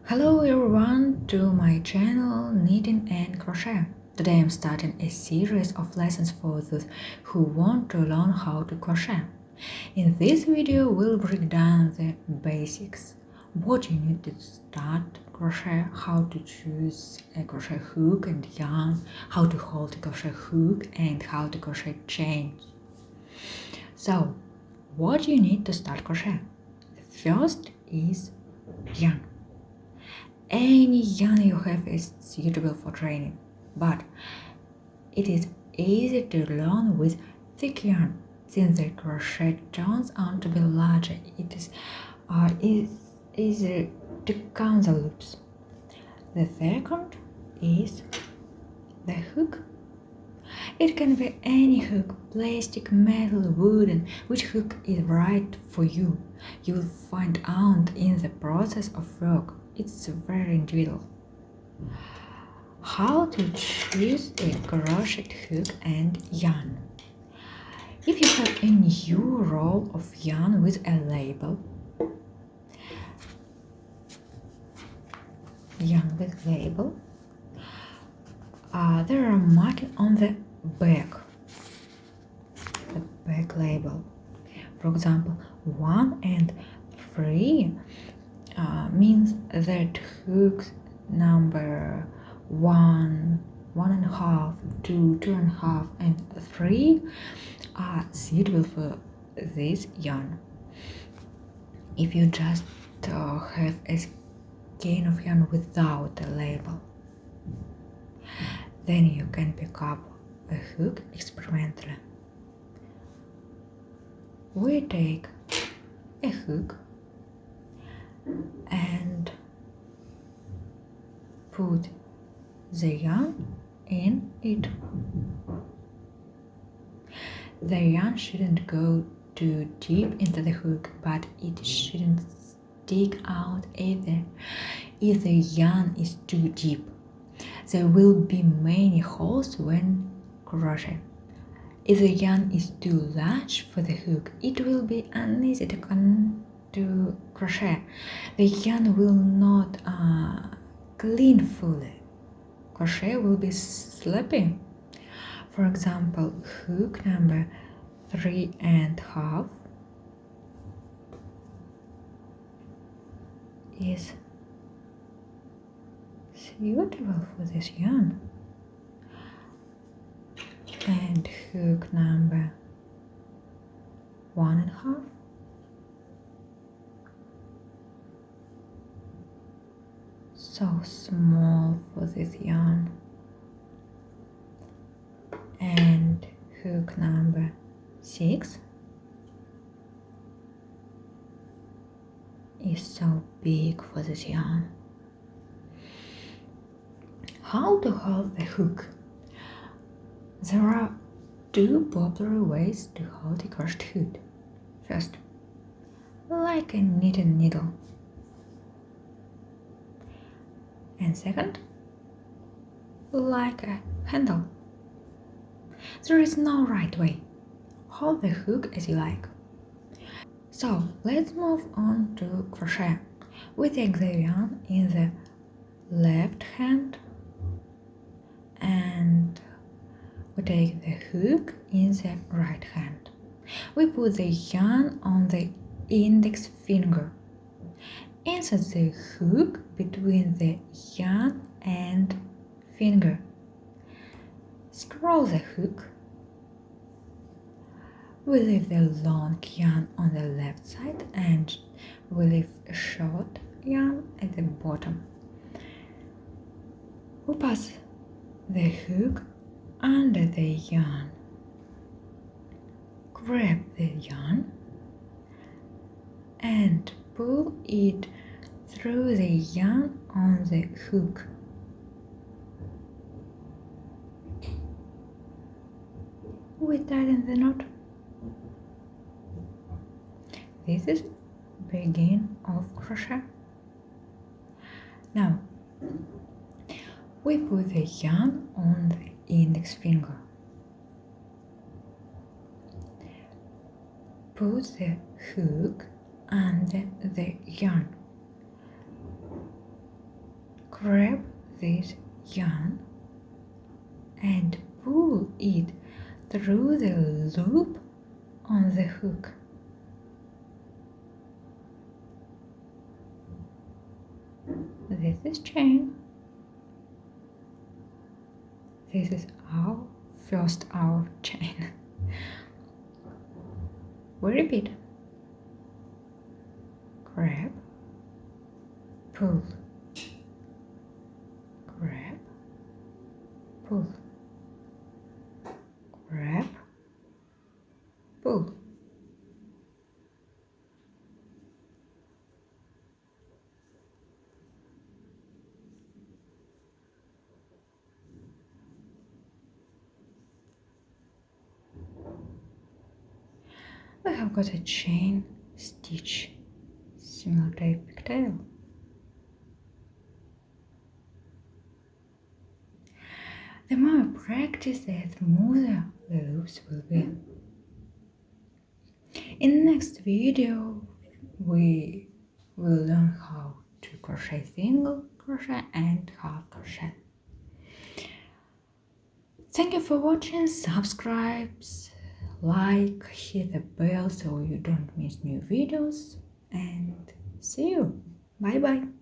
Hello everyone to my channel Knitting and Crochet. Today I'm starting a series of lessons for those who want to learn how to crochet. In this video we'll break down the basics, what you need to start crochet, how to choose a crochet hook and yarn, how to hold a crochet hook and how to crochet chain. So, what you need to start crochet? The first is yarn. Any yarn you have is suitable for training, but it is easy to learn with thick yarn. Since the crochet turns out to be larger, it is easier to count the loops. The second is the hook. It can be any hook, plastic, metal, wooden, which hook is right for you. You will find out in the process of work. It's very individual. How to choose a crochet hook and yarn. If you have a new roll of yarn with a label, there are markings on the back label. For example, 1 and 3 means that hooks number 1, 1.5, 2, 2.5, and 3 are suitable for this yarn. If you just have a skein of yarn without a label, then you can pick up a hook experimentally. We take a hook and put the yarn in it. The yarn shouldn't go too deep into the hook, but it shouldn't stick out either. If the yarn is too deep, there will be many holes when crochet. If the yarn is too large for the hook, it will be uneasy to crochet. The yarn will not clean fully. Crochet will be sloppy. For example, hook number 3.5 is suitable for this yarn, and hook number 1.5 so small for this yarn, and hook number 6 is so big for this yarn. How to hold the hook? There are two popular ways to hold a crochet hook. First, like a knitting needle, and second, like a handle. There is no right way. Hold the hook as you like. So let's move on to crochet. We take the yarn in the left hand and we take the hook in the right hand. We put the yarn on the index finger. Insert the hook between the yarn and finger. Scroll the hook. We leave the long yarn on the left side and we leave a short yarn at the bottom. We pass the hook under the yarn. Grab the yarn and pull it through the yarn on the hook. We tighten the knot. This is beginning of crochet. Now we put the yarn on the index finger. Put the hook under the yarn. grab this yarn and pull it through the loop on the hook. This is chain. This is our first hour chain. We repeat. Grab, pull, grab, pull, grab, pull. We have got a chain stitch, similar to a pigtail. The more I practice, the smoother the loops will be. In the next video, we will learn how to crochet single crochet and half crochet. Thank you for watching. Subscribe, like, hit the bell so you don't miss new videos, and see you. Bye bye.